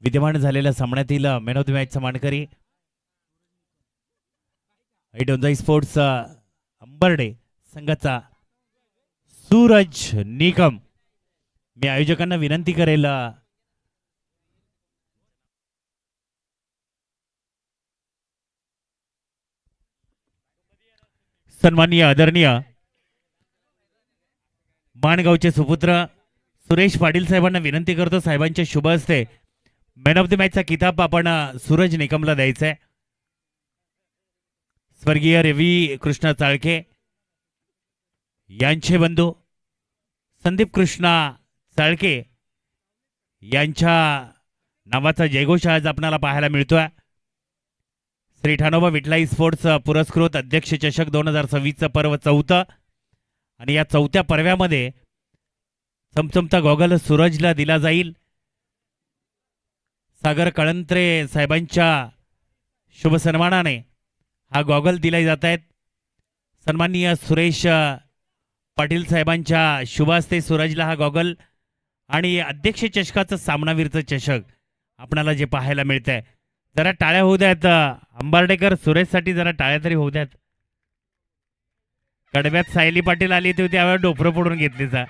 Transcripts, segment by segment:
विद्यमान झालेल्या सामन्यातील मॅन ऑफ द मॅचचा मानकरी ऐटोंजाई स्पोर्ट्स अंबर्डे संघाचा सूरज निकम। मी आयोजकांना विनंती करेल सन्माननीय आदरणीय माणगावचे सुपुत्र सुरेश पाटील साहेबांना विनंती करतो, साहेबांच्या शुभ हस्ते मॅन ऑफ द मॅचचा किताब आपण सूरज निकमला द्यायचा आहे। स्वर्गीय रवी कृष्ण चाळके यांचे बंधू संदीप कृष्णा चाळके यांच्या नावाचा जयघोष आज आपल्याला पाहायला मिळतोय। श्री ठाणोबा विठलाई स्पोर्ट्स पुरस्कृत अध्यक्ष चषक 2026 पर्व चौथं आणि या चौथ्या पर्व्यामध्ये चमचमता गॉगल सूरजला दिला जाईल। सागर कळंत्रे साहेबांच्या शुभ सन्मानाने हा गॉगल दिले जात आहेत। सन्माननीय सुरेश पाटील साहेबांच्या शुभ हस्ते सूरजला हा गॉगल आणि अध्यक्ष चषकाचं सामनावीरचं चषक आपल्याला जे पाहायला मिळतंय। जरा टाळ्या होऊ द्यात अंबार्डेकर सुरेशसाठी, जरा टाळ्या तरी होऊ द्यात। कडव्यात सायली पाटील आली होती त्यावेळेस डोपरं पडून घेतली जा।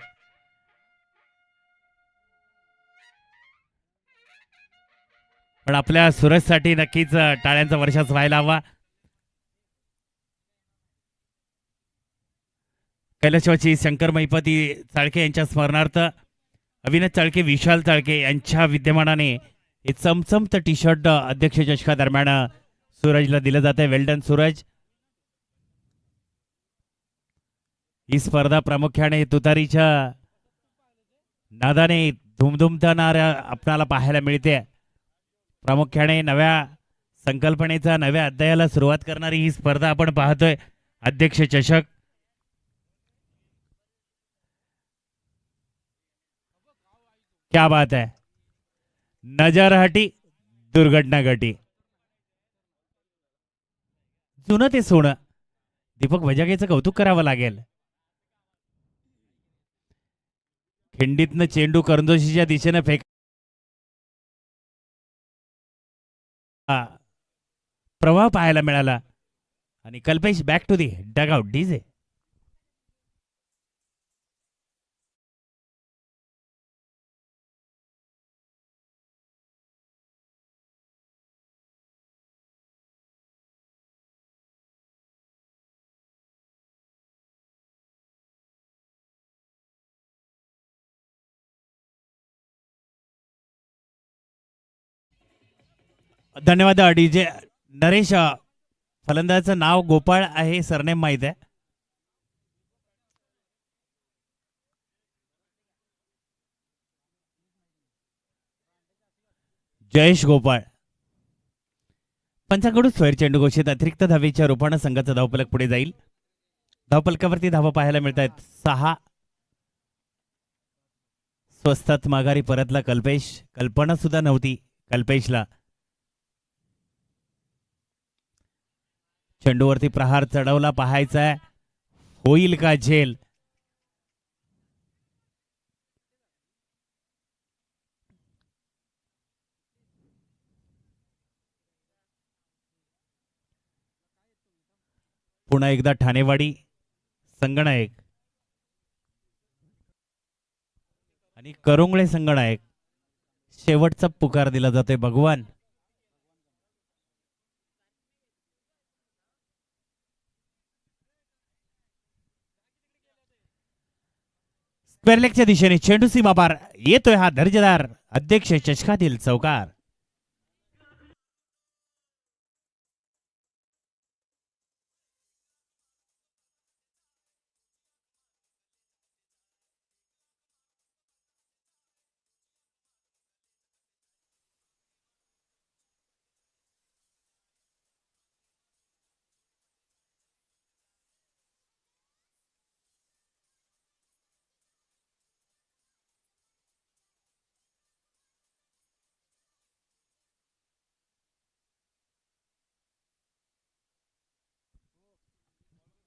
पण आपल्या सुरेशसाठी नक्कीच टाळ्यांचा वर्षाच व्हायला हवा। कैलासवासी शंकर महिपती चाळके यांच्या स्मरणार्थ अविनाश चाळके, विशाल चाळके यांच्या विद्यमानाने हे चमचमत टी शर्ट अध्यक्ष चषकादरम्यान सूरजला दिलं जात आहे। वेल डन सूरज। ही स्पर्धा प्रामुख्याने तुतारीच्या नादाने धुमधुमताना आपल्याला पाहायला मिळते। प्रामुख्याने नव्या संकल्पनेचा नव्या अध्यायाला सुरुवात करणारी ही स्पर्धा आपण पाहतोय, अध्यक्ष चषक। क्या बात है, नजर हटी दुर्घटना घटी। जुनं ते सोनं, दीपक वजागेचं कौतुक करावं लागेल। खिंडीतनं चेंडू करंजोशीच्या दिशेनं फेक प्रवाह पाहायला मिळाला आणि Kalpesh back to the dugout DJ. धन्यवाद डीजे नरेश। फलंदाजाचं नाव गोपाळ आहे, सरनेम माहित आहे। जयेश गोपाळ। पंचांकडून स्वैर चेंडू घोषित, अतिरिक्त धावेच्या रूपाने संघाचा धावफलक पुढे जाईल। धावफलकावरती धावा पाहायला मिळत आहेत 6। स्वस्तात माघारी परतला कल्पेश, कल्पना सुद्धा नव्हती कल्पेशला। चेंडूवरती प्रहार चढवला, पाहायचा आहे होईल का झेल। पुन्हा एकदा ठाणेवाडी संगणक आणि करुंगळे संगणक, शेवटचा पुकार दिला जातोय भगवान। स्क्वेअरलेगच्या दिशेने चेंडू सीमा पार येतोय, हा दर्जेदार अध्यक्ष चषकातील चौकार।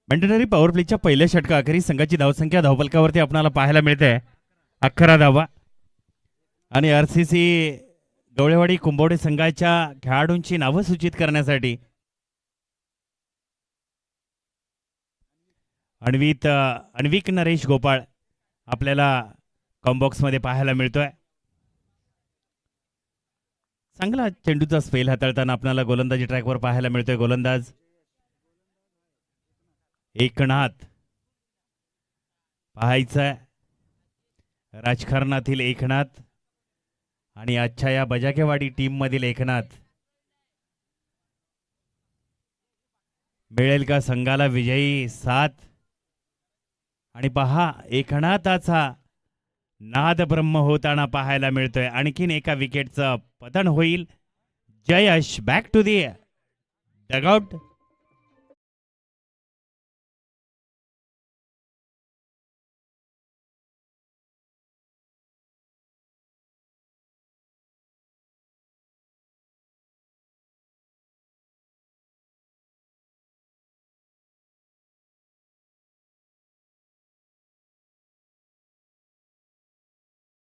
मॅन्डेटरी पॉवर प्लेच्या पहिल्या षटकाअखेरी संघाची धावसंख्या धावफलकावरती आपल्याला पाहायला मिळते 11 धावा आणि आरसीसी गवळेवाडी कुंभवडे संघाच्या खेळाडूंची नावं सूचित करण्यासाठी अन्विक नरेश गोपाळ आपल्याला कॉम्बॉक्स मध्ये पाहायला मिळतोय. चांगला चेंडूचा स्पेल हाताळताना आपल्याला गोलंदाजी ट्रॅकवर पाहायला मिळतोय. गोलंदाज एकनाथ पाहायचं राजकारणातील एकनाथ आणि आजच्या या बजाकेवाडी टीम मधील एकनाथ मिळेल का संघाला विजयी साथ. आणि पहा एकनाथाचा नाद ब्रह्म होताना पाहायला मिळतोय. आणखीन एका विकेटचं पतन होईल. Jayash back to the dugout.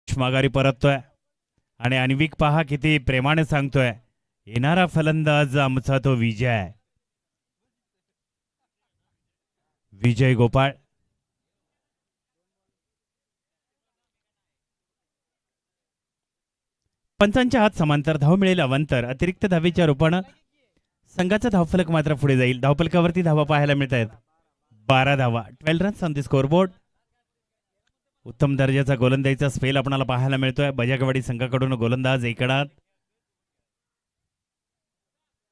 माघारी परततोय आणि अन्विक पहा किती प्रेमाने सांगतोय येणारा फलंदाज आमचा तो विजय. विजय गोपाळ पंचांच्या हात समांतर धाव मिळेल अवंतर. अतिरिक्त धावेच्या रूपानं संघाचा धावफलक मात्र पुढे जाईल. धावफलकावरती धावा पाहायला मिळत आहेत 12 धावा. 12 रन्स ऑन दी स्कोरबोर्ड. उत्तम दर्जाचा गोलंदाजीचा स्पेल आपल्याला पाहायला मिळतोय बजाकेवाडी संघाकडून. गोलंदाज एकनाथ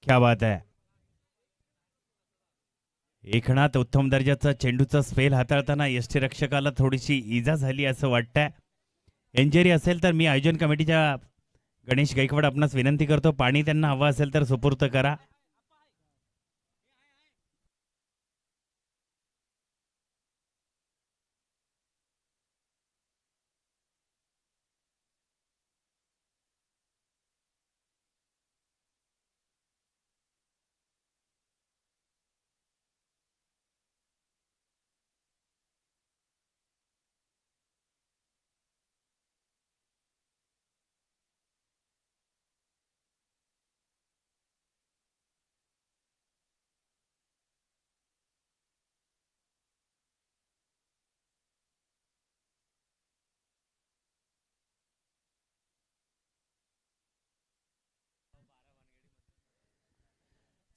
क्या बात आहे. एकनाथ उत्तम दर्जाचा चेंडूचा स्पेल हाताळताना यष्टीरक्षकाला थोडीशी इजा झाली असं वाटतंय. इंजरी असेल तर मी आयोजन कमिटीच्या गणेश गायकवाड आपणास विनंती करतो पाणी त्यांना हवं असेल तर सुपूर्त करा.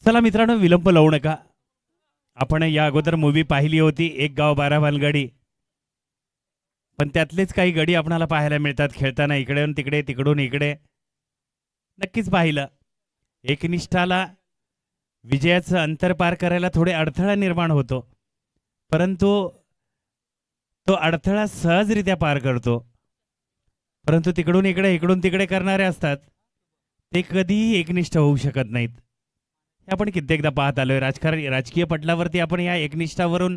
चला मित्रांनो विलंब लावू नका. आपण या अगोदर मूवी पाहिली होती एक गाव 12 भानगडी. पण त्यातलेच काही गडी आपल्याला पाहायला मिळतात खेळताना इकडून तिकडे तिकडून इकडे. नक्कीच पाहिलं एकनिष्ठाला विजयाचं अंतर पार करायला थोडे अडथळा निर्माण होतो परंतु तो अडथळा सहजरित्या पार करतो. परंतु तिकडून इकडे इकडून तिकडे करणारे असतात ते कधीही एकनिष्ठ होऊ शकत नाहीत. हे आपण कित्येकदा पाहत आलोय. राजकीय पटलावरती आपण या एकनिष्ठावरून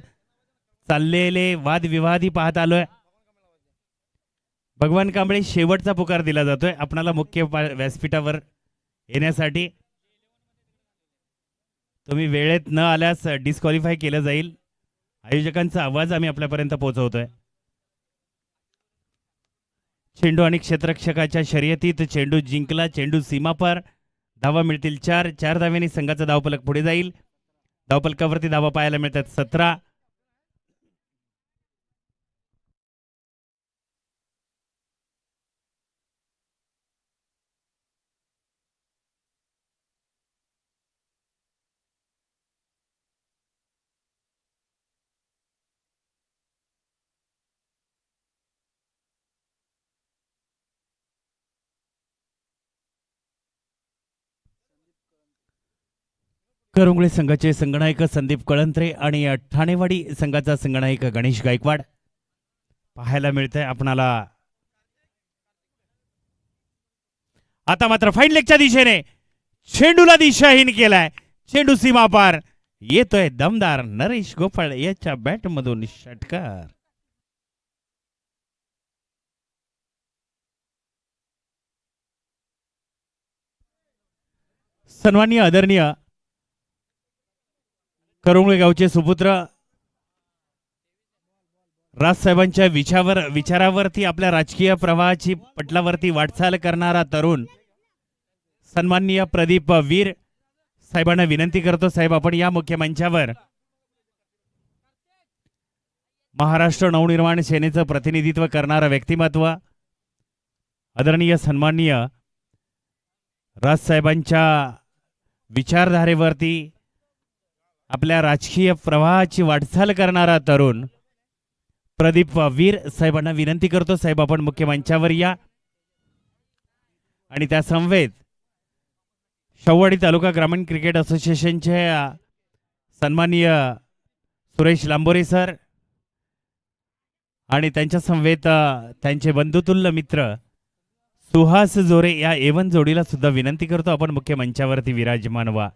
चाललेले वादविवादही पाहत आलोय. भगवान कांबळे शेवटचा पुकार दिला जातोय आपणाला मुख्य व्यासपीठावर येण्यासाठी. तुम्ही वेळेत न आल्यास डिस्क्वालिफाय केलं जाईल. आयोजकांचा आवाज आम्ही आपल्यापर्यंत पोहोचवतोय. चेंडू आणि क्षेत्ररक्षकाच्या शर्यतीत चेंडू जिंकला. चेंडू सीमापार. धावा मिळतील 4. 4 धाव्यांनी संघाचा धावफलक पुढे जाईल. धावफलकावरती धावा पाहायला मिळतात 17. करंगुळे संघाचे संगणक संदीप कळंत्रे आणि ठाणेवाडी संघाचा संगणक गणेश गायकवाड पाहायला मिळतंय आपणाला. आता मात्र फाईन लेगच्या दिशेने चेंडूला दिशाहीन केलाय. चेंडू सीमा पार येतोय. दमदार नरेश गोपाळ याच्या बॅट मधून षटकार. सन्माननीय आदरणीय करंगुळे गावचे सुपुत्र राजसाहेबांच्या विचारावरती आपल्या राजकीय प्रवाहाची पटलावरती वाटचाल करणारा तरुण सन्माननीय प्रदीप वीर साहेबांना विनंती करतो, साहेब आपण या मुख्य मंचावर. महाराष्ट्र नवनिर्माण सेनेचं प्रतिनिधित्व करणारं व्यक्तिमत्व आदरणीय सन्माननीय राजसाहेबांच्या विचारधारेवरती आपल्या राजकीय प्रवाहाची वाटचाल करणारा तरुण प्रदीप वीर साहेबांना विनंती करतो, साहेब आपण मुख्य मंचावर या. आणि त्या समवेत शववाडी तालुका ग्रामीण क्रिकेट असोसिएशनचे सन्माननीय सुरेश लांबोरे सर आणि त्यांच्या समवेत त्यांचे बंधुतुल्य मित्र सुहास जोरे या एवन जोडीला सुद्धा विनंती करतो, आपण मुख्य मंचावरती विराजमान व्हा.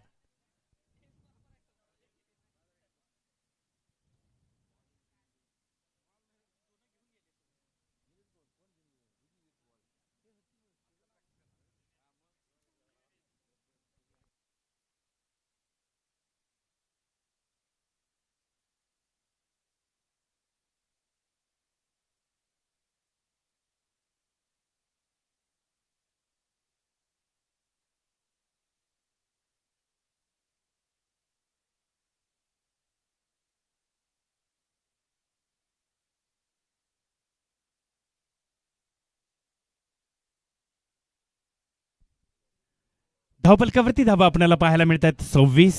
धावपलकावरती धावा आपल्याला पाहायला मिळतात 26.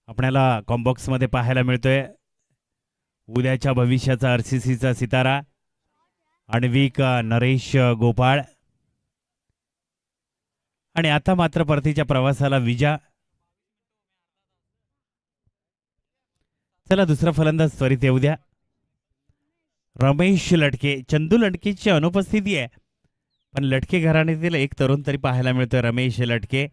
आपल्याला कॉम्बॉक्स मध्ये पाहायला मिळतोय उद्याच्या भविष्याचा आरसीसीचा सितारा आण्विक नरेश गोपाळ. आणि आता मात्र परतीच्या प्रवासाला विजा. चला दुसरा फलंदाज त्वरित येऊ द्या. रमेश लटके. चंदू लटकेची अनुपस्थिती आहे, पण लटके घराण्यातील एक तरुण तरी पाहायला मिळतोय रमेश लटके.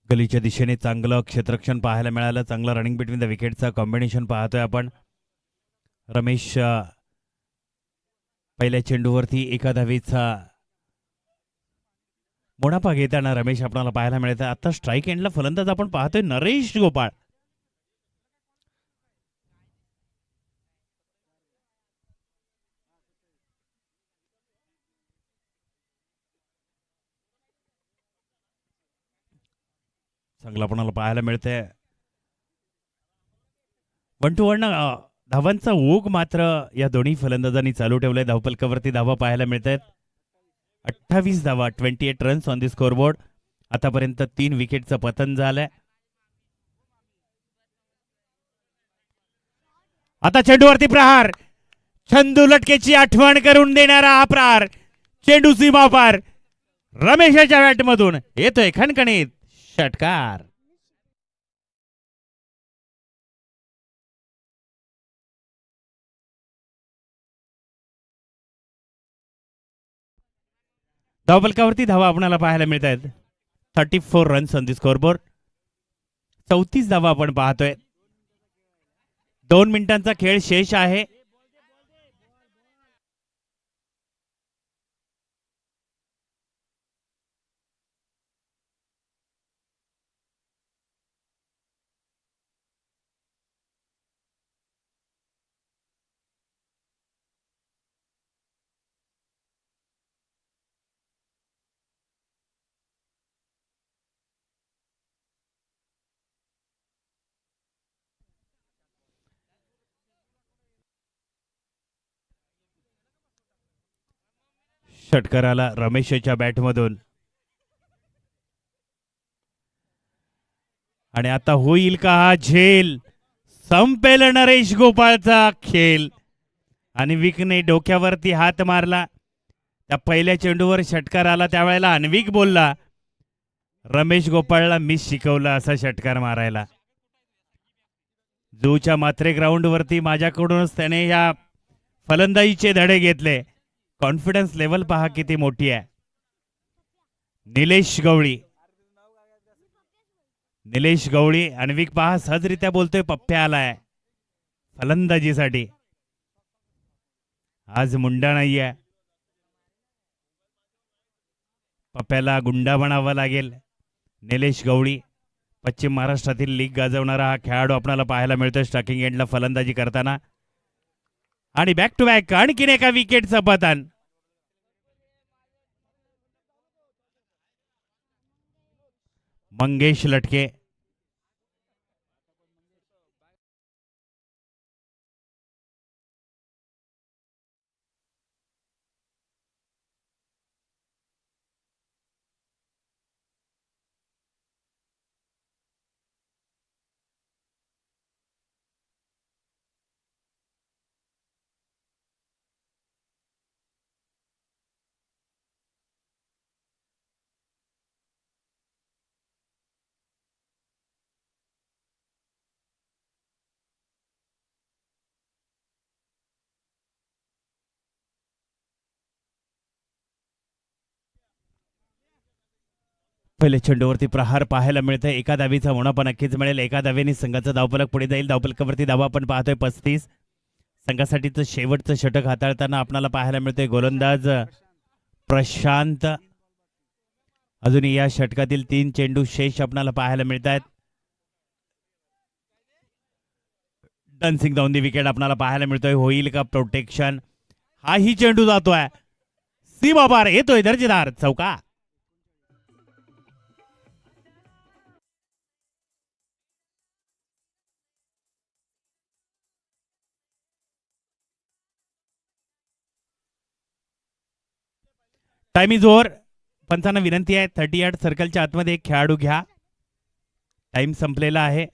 गलीच्या दिशेने चांगलं क्षेत्ररक्षण पाहायला मिळालं, चांगलं रनिंग बिटवीन द विकेटचा कॉम्बिनेशन पाहतोय आपण. रमेश पहिल्या चेंडूवरती एका धावेचा मुनाफा घेताना रमेश आपल्याला पाहायला मिळत. आता स्ट्राईक एंडला फलंदाज आपण पाहतोय नरेश गोपाळ. चांगलं आपल्याला पाहायला मिळतंय. 1 to 1 धावांचा ओघ मात्र या दोन्ही फलंदाजांनी चालू ठेवलाय. धावपलकावरती धावा पाहायला मिळत आहेत 28 धावा, 28 रन्स ऑन दी स्कोरबोर्ड. आतापर्यंत 3 विकेटचं पतन झालंय. आता चेंडूवरती प्रहार. चंदू लटकेची आठवण करून देणारा हा प्रहार चेंडू सीमा पार. रमेशाच्या बॅटमधून येतोय खणखणीत षटकार. धावपलकावरती धावा आपल्याला पाहायला मिळत आहेत 34 रन्स ऑन दी स्कोरबोर्ड. 34 धावा आपण पाहतोय. 2 मिनिटांचा खेळ शेष आहे. षटकाराला रमेशच्या बॅटमधून. आणि आता होईल का हा झेल. संपेल नरेश गोपाळचा खेळ. आणि विकने डोक्यावरती हात मारला. त्या पहिल्या चेंडूवर षटकार आला त्यावेळेला अन्विक बोलला रमेश गोपाळला मिस शिकवला असा षटकार मारायला. जूच्या मात्रे ग्राउंड वरती माझ्याकडूनच त्याने या फलंदाजीचे धडे घेतले. कॉन्फिडन्स लेवल पहा किती मोठी आहे. निलेश गवळी निलेश गवळी अन्विक पहा सहजरित्या बोलतोय पप्प्या आलाय फलंदाजीसाठी. आज मुंडा नाहीये, पप्प्याला गुंडा बनावं लागेल. निलेश गवळी पश्चिम महाराष्ट्रातील लीग गाजवणारा हा खेळाडू आपल्याला पाहायला मिळतोय स्ट्रायकिंग एंडला फलंदाजी करताना. आणि बॅक टू बॅक आणखीन एका विकेटचं पतन. मंगेश लटके पहिले चेंडूवरती प्रहार पाहायला मिळतोय. एका धावीचा होणं पण नक्कीच मिळेल. एका धावेने संघाचा धावफलक पुढे जाईल. धावफलकावरती धावा आपण पाहतोय 35. संघासाठीचं शेवटचं षटक हाताळताना आपल्याला पाहायला मिळतोय गोलंदाज प्रशांत. अजून या षटकातील 3 चेंडू शेष आपल्याला पाहायला मिळत आहेत. डन्सिंग डाऊन दी विकेट आपल्याला पाहायला मिळतोय. होईल का प्रोटेक्शन? हाही चेंडू जातोय सीमा पार, येतोय दर्जेदार चौका. Time is over. पंचांना विनंती आहे 30 यार्ड सर्कलच्या आतमध्ये एक खेळाडू घ्या. टाइम संपलेला आहे.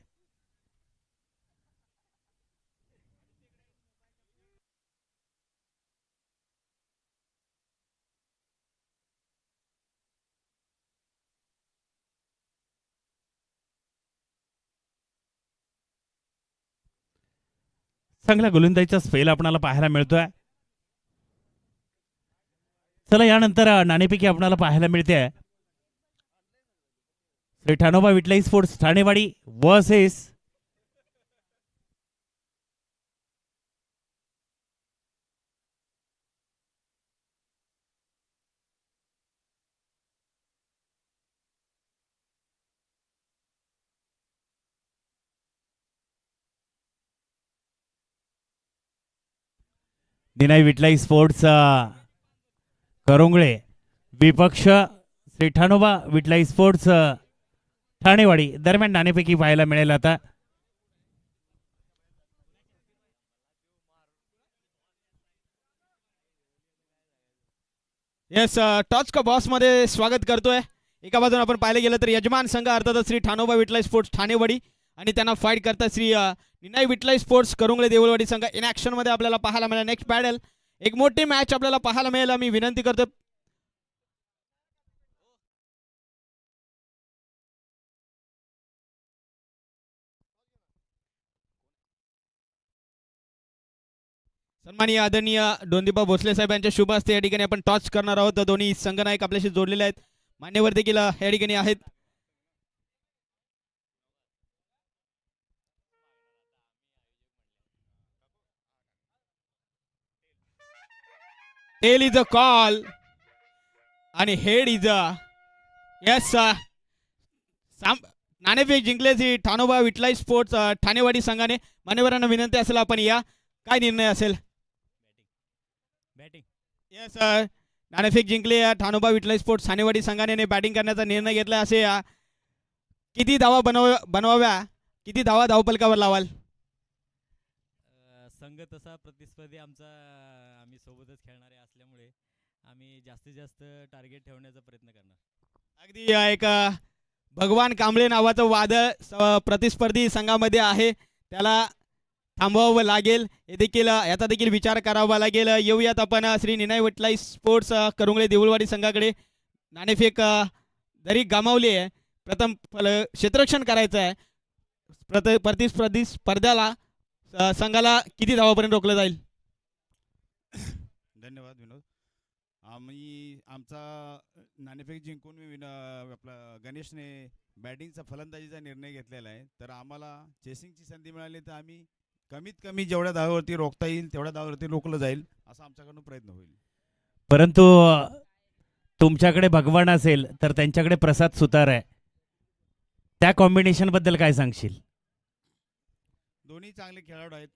चांगल्या गोलंदाजीचा स्पेल आपल्याला पाहायला मिळतोय. चला यानंतर नाणेपैकी आपल्याला पाहायला मिळते श्री ठाणोबा विटलाई स्पोर्ट्स ठाणेवाडी वर्सेस निनाई विटलाई स्पोर्ट्स करोंगळे विपक्ष श्री ठाणोबा विटलाई स्पोर्ट्स ठाणेवाडी दरम्यान नाणेपैकी पाहायला मिळेल. आता येस टॉच का बॉस मध्ये स्वागत करतोय. एका बाजूने आपण पाहिले गेलं तर यजमान संघ अर्थात श्री ठाणोबा विटलाई स्पोर्ट्स ठाणेवाडी आणि त्यांना फाईट करतात श्री निनाई विटलाई स्पोर्ट्स करुंगळे देवळवाडी संघ. इन ऍक्शन मध्ये आपल्याला पाहायला मिळेल. नेक्स्ट पॅडल एक मोठी मॅच आपल्याला पाहायला मिळेल. मी विनंती करतो सन्माननीय आदरणीय डोंदीबा भोसले साहेब यांच्या शुभ हस्ते या ठिकाणी आपण टॉच करणार आहोत. दोन्ही संघनायक आपल्याशी जोडलेले आहेत. मान्यवर देखील या ठिकाणी आहेत. टेल इज अ कॉल आणि हेड इज अ यस. नाणेफेक जिंकले ती ठाणोबा विटलाई स्पोर्ट्स ठाणेवाडी संघाने. मान्यवरांना विनंती असेल आपण या काय निर्णय असेल? बॅटिंग. येस नाणेफेक जिंकले ठाणोबा विटलाई स्पोर्ट्स ठाणेवाडी संघाने बॅटिंग करण्याचा निर्णय घेतला. असे किती धावा बनवाव्या, किती धावा धावपलकावर लावाल? संघ तसा प्रतिस्पर्धी आमचा, आम्ही सोबतच खेळणारे असल्यामुळे आम्ही जास्तीत जास्त टार्गेट ठेवण्याचा प्रयत्न करणार. अगदी एक भगवान कांबळे नावाचं वादळ प्रतिस्पर्धी संघामध्ये आहे, त्याला थांबवावं लागेल. हे देखील याचा देखील विचार करावा लागेल. येऊयात आपण श्री निनाई विटलाई स्पोर्ट्स करुंगळे देऊळवाडी संघाकडे. नाणेफेक जरी गमावली आहे, प्रथम क्षेत्ररक्षण करायचं आहे. प्रतिस्पर्धी स्पर्धाला संघाला किती धावापर्यंत रोखलं जाईल? धन्यवाद विनोद. आमचा नाणेफेक जिंकून आपला गणेशने बॅटिंगचा फलंदाजीचा निर्णय घेतलेला आहे. तर आम्हाला चेसिंगची संधी मिळाली तर आम्ही कमीत कमी जेवढ्या धावावरती रोखता येईल तेवढ्या धावावरती रोखलं जाईल असा आमच्याकडून प्रयत्न होईल. परंतु तुमच्याकडे भगवान असेल तर त्यांच्याकडे प्रसाद सुतार आहे. त्या कॉम्बिनेशन बद्दल काय सांगशील? दोन्ही चांगले खेळाडू आहेत,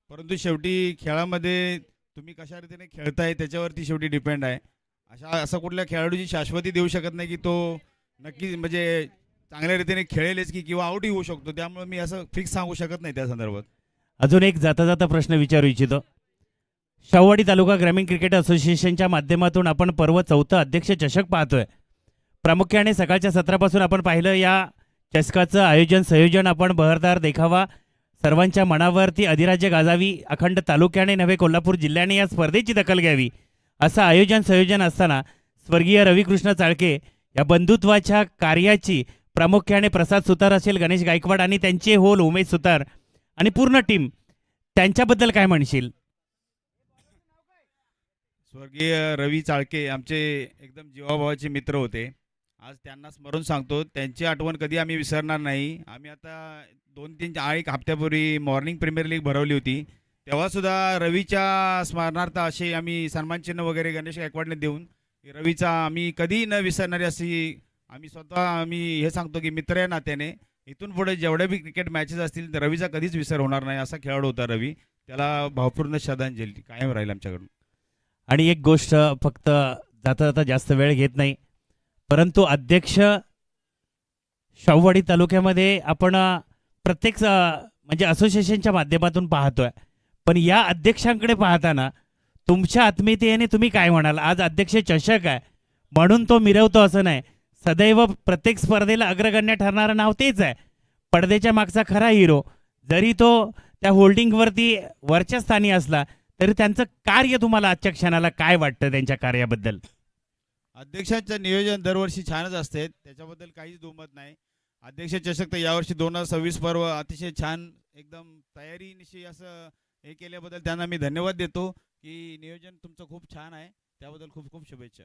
परंतु शेवटी खेळामध्ये तुम्ही कशा रीतीने खेळताय त्याच्यावरती शेवटी डिपेंड आहे. असं कुठल्या खेळाडूची शाश्वती देऊ शकत नाही की तो नक्की म्हणजे चांगल्या रीतीने खेळेलच की किंवा आउटही होऊ शकतो. त्यामुळे मी असं फिक्स सांगू शकत नाही त्या संदर्भात. अजून एक जाता जाता प्रश्न विचारू इच्छितो. शाहूवाडी तालुका ग्रामीण क्रिकेट असोसिएशनच्या माध्यमातून आपण पर्व 4 अध्यक्ष चषक पाहतोय. प्रामुख्याने सकाळच्या सत्रापासून आपण पाहिलं या चषकाचं आयोजन संयोजन आपण बहरदार देखावा सर्वांच्या मनावरती अधिराज्य गाजावी, अखंड तालुक्याने नव्हे कोल्हापूर जिल्ह्याने या स्पर्धेची दखल घ्यावी असं आयोजन संयोजन असताना स्वर्गीय रविकृष्ण चाळके या बंधुत्वाच्या कार्याची प्रामुख्याने प्रसाद सुतार असेल, गणेश गायकवाड आणि त्यांचे होल उमेश सुतार आणि पूर्ण टीम त्यांच्याबद्दल काय म्हणशील? स्वर्गीय रवी चाळके आमचे एकदम जीवाभावाचे मित्र होते. आज त्यांना स्मरून सांगतो, त्यांची आठवण कधी आम्ही विसरणार नाही. आम्ही आता 2-3 हप्त्यापूर्वी मॉर्निंग प्रीमियर लीग भरवली होती, तेव्हासुद्धा रवीच्या स्मरणार्थ असे आम्ही सन्मानचिन्ह वगैरे गणेश गायकवाडने देऊन रवीचा आम्ही कधीही न विसरणारी अशी आम्ही स्वतः हे सांगतो की मित्र या नात्याने इथून पुढे जेवढ्या बी क्रिकेट मॅचेस असतील तर रवीचा कधीच विसर होणार नाही. असा खेळाडू होता रवी. त्याला भावपूर्ण श्रद्धांजली कायम राहील आमच्याकडून. आणि एक गोष्ट फक्त जाता जाता जास्त वेळ घेत नाही, परंतु अध्यक्ष शाहूवाडी तालुक्यामध्ये आपण प्रत्येक म्हणजे असोसिएशनच्या माध्यमातून पाहतोय, पण या अध्यक्षांकडे पाहताना तुमच्या आत्मीयतेने तुम्ही काय म्हणाल? आज अध्यक्ष चषक आहे म्हणून तो मिरवतो असं नाही, सदैव प्रत्येक स्पर्धेला अग्रगण्य ठरणारं नाव तेच आहे. पडद्याच्या मागचा खरा हिरो जरी तो त्या होल्डिंगवरती वरच्या स्थानी असला तरी त्यांचं कार्य तुम्हाला आजच्या क्षणाला काय वाटतं त्यांच्या कार्याबद्दल? अध्यक्षांचं नियोजन दरवर्षी छानच असते, त्याच्याबद्दल काहीच दुमत नाही. अध्यक्ष चषक तर यावर्षी 2026 पर्व अतिशय छान एकदम तयारीनिशी असं हे केल्याबद्दल त्यांना मी धन्यवाद देतो की नियोजन तुमचं खूप छान आहे. त्याबद्दल खूप खूप शुभेच्छा.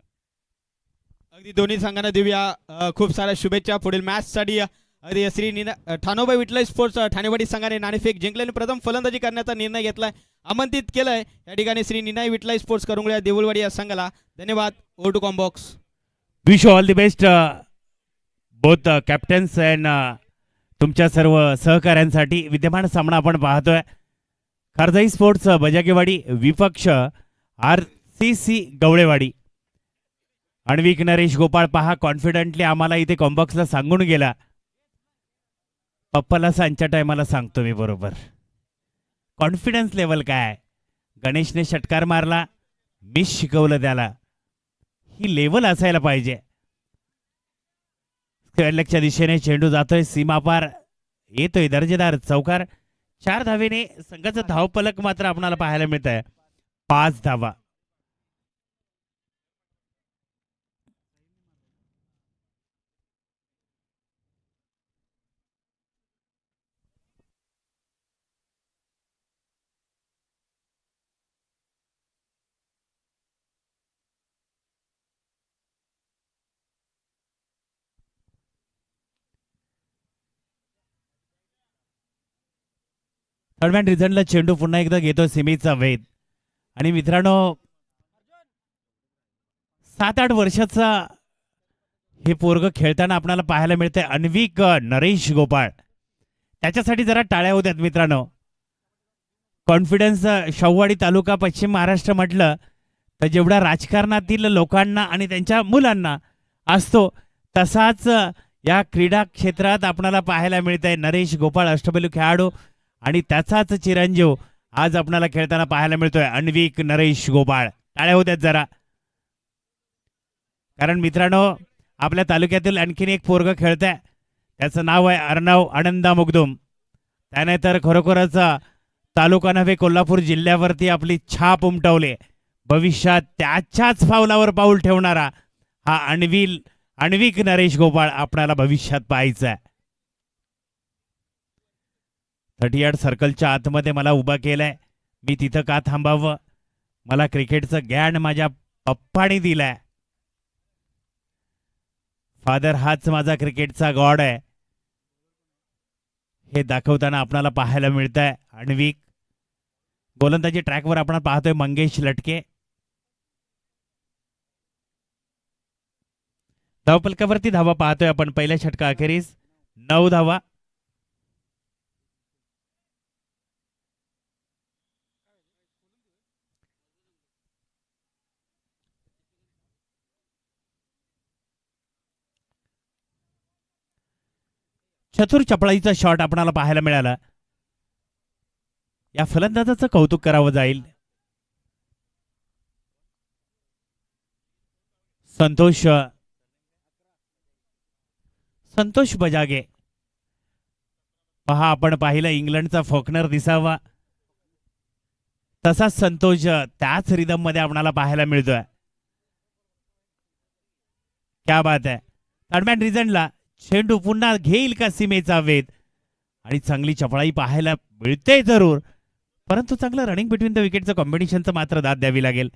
अगदी दोन्ही संघांना देऊया खूप साऱ्या शुभेच्छा पुढील मॅचसाठी. अगदी श्री ठाणोबाई विठ्ठल स्पोर्ट्स ठाणेवाडी संघाने नाणेफेक जिंकल्याने प्रथम फलंदाजी करण्याचा निर्णय घेतलाय, आमंत्रित केलंय या ठिकाणी श्री निनाई विठ्ठल स्पोर्ट्स करुंगळ्या देऊळवाडी या संघाला. धन्यवाद. Over to combox. Wish all the best both captains and तुमच्या सर्व सहकाऱ्यांसाठी. विद्यमान सामना आपण पाहतोय खारजाई स्पोर्ट्स बजागेवाडी विपक्ष RCC गवळेवाडी. अण्विक नरेश गोपाळ पहा कॉन्फिडंटली आम्हाला इथे कॉम्बॉक्सला सांगून गेला, पप्पाला सांच्या टायमाला सांगतो मी बरोबर. कॉन्फिडन्स लेवल काय? गणेशने षटकार मारला, मिस शिकवलं त्याला. ही लेवल असायला पाहिजे. लक्ष्या दिशेने चेंडू जातोय, सीमापार येतोय दर्जेदार चौकार. 4 धावेने संघाचा धावफलक मात्र आपल्याला पाहायला मिळत आहे 5 धावा. थर्डमॅन रिझल्टला चेंडू पुन्हा एकदा घेतो सीमेचा वेध. आणि मित्रांनो 7-8 वर्षाचा हे पोरग खेळताना आपल्याला पाहायला मिळते अण्विक नरेश गोपाळ. त्याच्यासाठी जरा टाळ्या होत्यात मित्रांनो. कॉन्फिडन्स शाहूवाडी तालुका पश्चिम महाराष्ट्र म्हटलं तर जेवढा राजकारणातील लोकांना आणि त्यांच्या मुलांना असतो तसाच या क्रीडा क्षेत्रात आपल्याला पाहायला मिळतंय नरेश गोपाळ अष्टपैलू खेळाडू आणि त्याचाच चिरंजीव आज आपल्याला खेळताना पाहायला मिळतोय अण्विक नरेश गोपाळ. टाळ्या होत्यात जरा, कारण मित्रांनो आपल्या तालुक्यातील आणखीन एक पोरग खेळतंय, त्याचं नाव आहे अर्णव आनंदा मुगदुम. त्याने तर खरोखरच तालुका नव्हे कोल्हापूर जिल्ह्यावरती आपली छाप उमटवली. भविष्यात त्याच्याच पावलावर पाऊल ठेवणारा हा अण्विक नरेश गोपाळ आपल्याला भविष्यात पाहायचा आहे. 38 सर्कलच्या आतमध्ये मला उभा केलंय. मी तिथं का थांबावं? मला क्रिकेटचं ज्ञान माझ्या पप्पानी दिलाय. फादर हाच माझा क्रिकेटचा गॉड आहे हे दाखवताना आपणाला पाहायला मिळत आहे. आण्विक गोलंदाजी ट्रॅकवर आपण पाहतोय मंगेश लटके. धावपलकावरती धावा पाहतोय आपण पहिल्या षटका अखेरीस 9 धावा. चतुर चपळाईचा शॉट आपणाला पाहायला मिळाला. या फलंदाजाचं कौतुक करावं जाईल. संतोष संतोष बजागे. पहा आपण पाहिलं इंग्लंडचा फॉकनर दिसावा तसाच संतोष त्याच रिदम मध्ये आपणाला पाहायला मिळतोय. क्या बात आहे. दरम्यान रिझनला चेंडू पुन्हा घेईल का सीमेचा वेध आणि चांगली चपळाई पाहायला मिळते जरूर परंतु चांगलं रनिंग बिटवीन द विकेटचं कॉम्बिनेशनचं मात्र दाद द्यावी लागेल.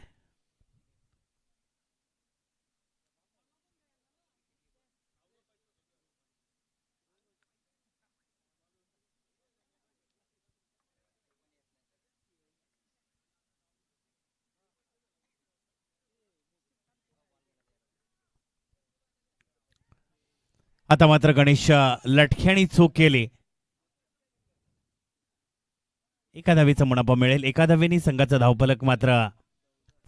आता मात्र गणेश लटक्यानी चूक केली. एका धावेचा मुनाफा मिळेल. एका धावेनी संघाचा धावफलक मात्र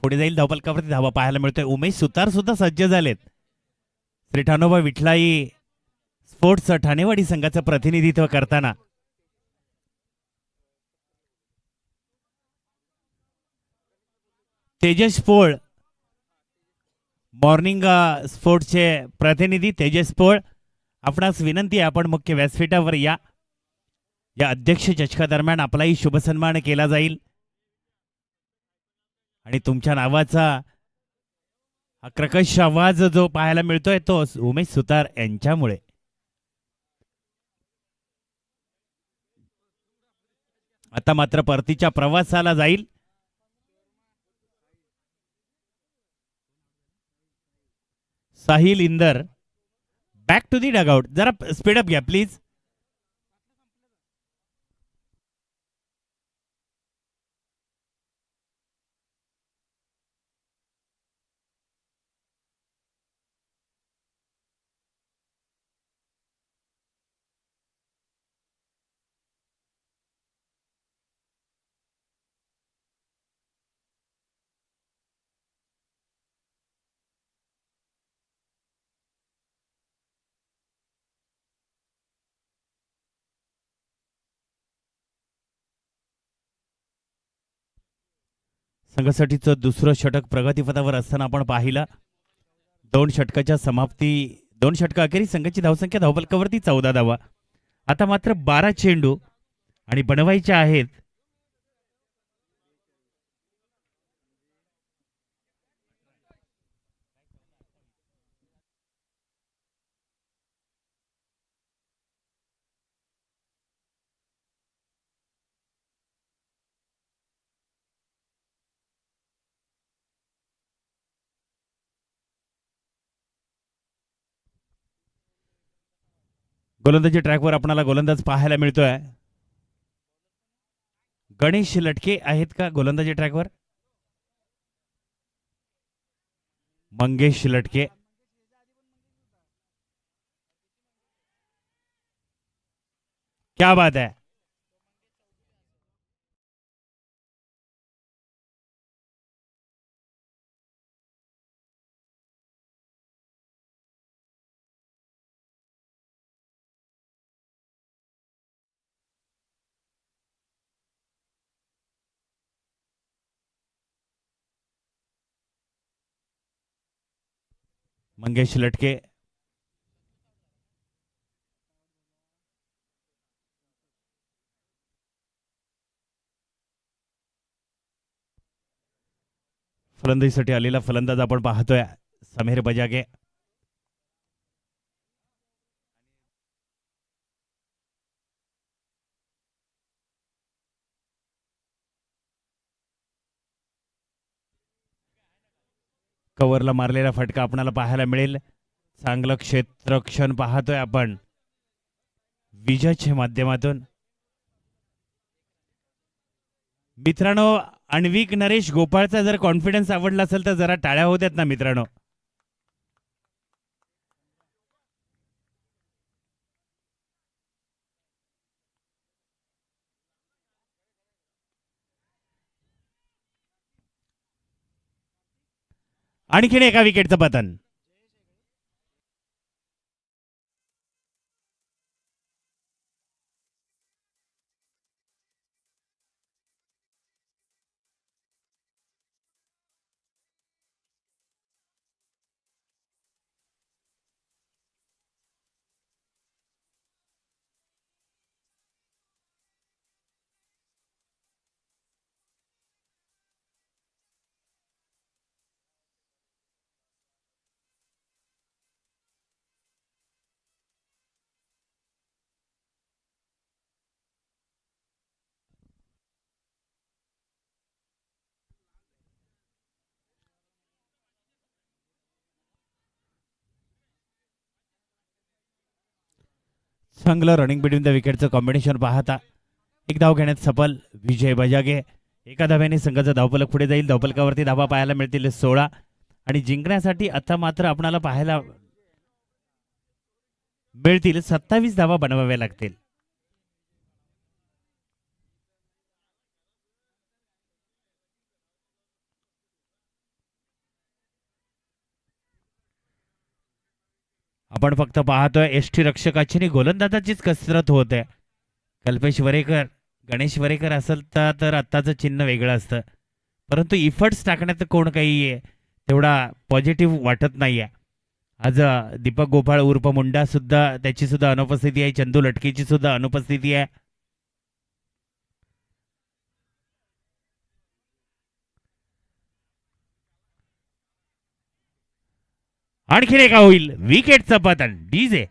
पुढे जाईल. धावफलकावरती धावा पाहायला मिळतोय. उमेश सुतार सुद्धा सज्ज झालेत. श्री ठाणोबा विठलाई स्पोर्ट्स ठाणेवाडी संघाचं प्रतिनिधित्व करताना तेजस पोळ मॉर्निंग स्पोर्ट्सचे प्रतिनिधी तेजस पोळ आपणास विनंती आहे आपण मुख्य व्यासपीठावर या. या अध्यक्ष चषकादरम्यान आपलाही शुभसन्मान केला जाईल आणि तुमच्या नावाचा हा कर्कश आवाज जो पाहायला मिळतोय तो उमेश सुतार यांच्यामुळे. आता मात्र परतीच्या प्रवासाला जाईल. Sahil Inder back to the dugout. जरा स्पीडअप घ्या प्लीज. संघासाठीचं दुसरं षटक प्रगतीपथावर असताना आपण पाहिलं. 2 षटकाच्या समाप्ती 2 षटका अखेरीस संघाची धावसंख्या धावफलकावरती 14 धावा. आता मात्र 12 चेंडू आणि बनवायचे आहेत. गोलंदाजी ट्रॅकवर आपल्याला गोलंदाज पाहायला मिळतोय. गणेश लटके आहेत का गोलंदाजी ट्रॅकवर? मंगेश लटके. क्या बात है. मंगेश लटके. फलंदाजीसाठी आलेला फलंदाज आपण पाहतोय समीर बजागे. कव्हरला मारलेला फटका आपल्याला पाहायला मिळेल. चांगलं क्षेत्ररक्षण पाहतोय आपण विजयच्या माध्यमातून. मित्रांनो, अन्विक नरेश गोपाळचा जर कॉन्फिडन्स आवडला असेल तर जरा टाळ्या होत्यात ना मित्रांनो. आणखीन एका विकेटचं पतन. चांगलं रनिंग बिटवीन द विकेटचं कॉम्बिनेशन पाहता एक धाव घेण्यात सफल विजय बजागे. एका धाव्याने संघाचा धावफलक पुढे जाईल. धावफलकावरती धावा पाहायला मिळतील 16 आणि जिंकण्यासाठी आता मात्र आपणाला पाहायला मिळतील 27 धावा बनवाव्या लागतील. आपण फक्त पाहतोय एसटी रक्षकाची आणि गोलंदाजाचीच कसरत होत आहे. कल्पेश वरेकर, गणेश वरेकर असेल तर आत्ताचं चिन्ह वेगळं असतं, परंतु इफर्ट्स टाकण्यात कोण काही तेवढा पॉझिटिव्ह वाटत नाही आहे. आज दीपक गोपाळ उर्फ मुंडा सुद्धा त्याची सुद्धा अनुपस्थिती आहे. चंदू लटकेची सुद्धा अनुपस्थिती आहे. आणखीन एका होईल विकेटचं पतन. डीजे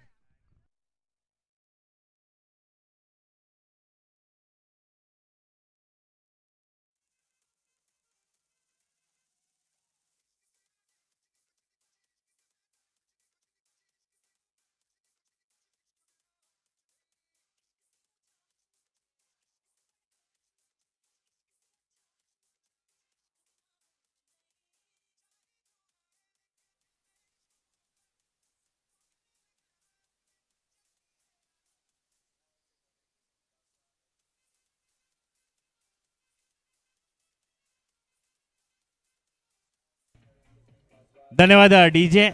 धन्यवाद डीजे.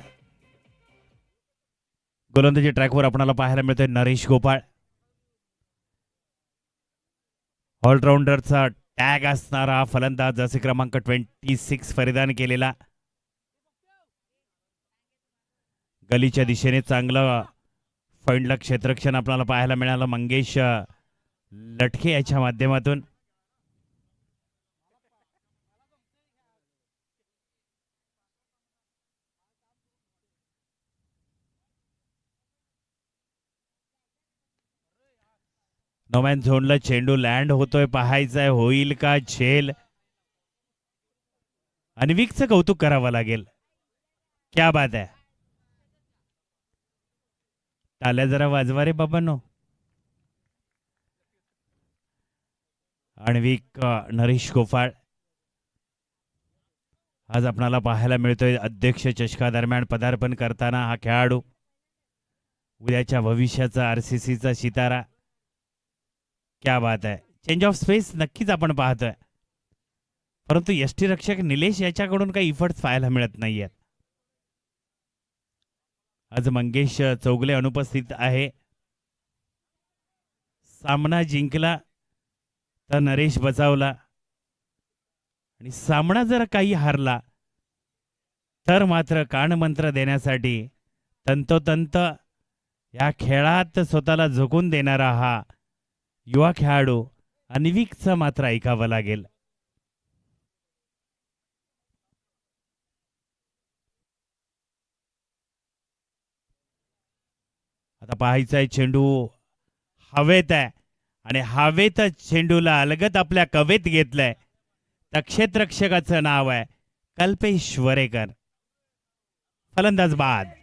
गोलंदाजी ट्रॅकवर आपल्याला पाहायला मिळतोय नरेश गोपाळ. ऑलराऊंडरचा टॅग असणारा फलंदाज जसे क्रमांक 26 परिधान केलेला. गलीच्या दिशेने चांगलं फंडला क्षेत्ररक्षण आपल्याला पाहायला मिळालं मंगेश लटके याच्या माध्यमातून. नोमॅन झोनला चेंडू लँड होतोय, पाहायचाय होईल का झेल. अन्विकचं कौतुक करावं लागेल. क्या बात आहे. टाळ्या जरा वाजवा रे बाबांनो. अन्विक नरेश गोपाळ आज आपणाला पाहायला मिळतोय अध्यक्ष चषका दरम्यान पदार्पण करताना. हा खेळाडू उद्याच्या भविष्याचा आरसीसीचा सितारा. क्या बात आहे. चेंज ऑफ स्पेस नक्कीच आपण पाहतोय, परंतु यष्टी रक्षक निलेश याच्याकडून काही इफर्ट्स पाहायला मिळत नाहीयेत. आज मंगेश चौगले अनुपस्थित आहे. सामना जिंकला तर नरेश बचावला आणि सामना जर काही हारला तर मात्र कानमंत्र देण्यासाठी तंतोतंत या खेळात स्वतःला झोकून देणारा हा युवा खेळाडू अन्विकचा मात्र ऐकावं लागेल. आता पाहायचाय चेंडू हवेत आहे आणि हवेत चेंडूला अलगत आपल्या कवेत घेतलंय. तर क्षेत्ररक्षकाचं नाव आहे कल्पेश वरेकर. फलंदाज बाद.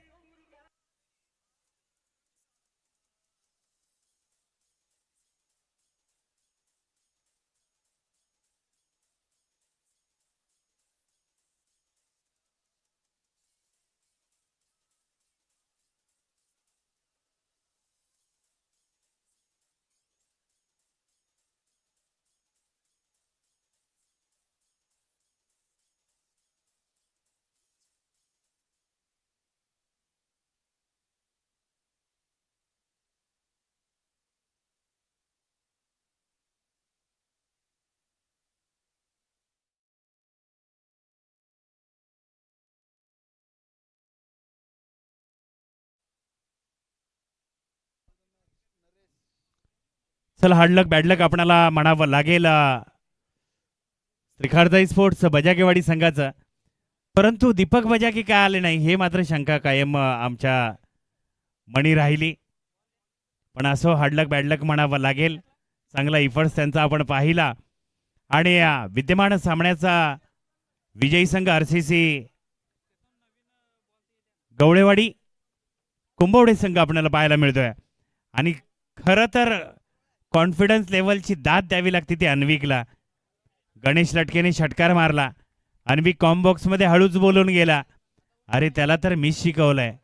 चला हार्डलक बॅडलक आपणाला म्हणावं लागेल त्रिखाडताई स्पोर्ट्स बजाकेवाडी संघाचं. परंतु दीपक बजाके काय आले नाही हे मात्र शंका कायम आमच्या मनी राहिली. पण असो हार्डलक बॅडलक म्हणावं लागेल. चांगला इफर्ट्स त्यांचा आपण पाहिला आणि विद्यमान सामन्याचा विजयी संघ RCC गवळेवाडी कुंभवडे संघ आपल्याला पाहायला मिळतोय. आणि खरं तर कॉन्फिडन्स लेवलची दाद द्यावी लागते ती अन्विकला. गणेश लटकेने षटकार मारला. अन्विक कॉम्बॉक्समध्ये हळूच बोलून गेला. अरे त्याला तर मिस शिकवलंय.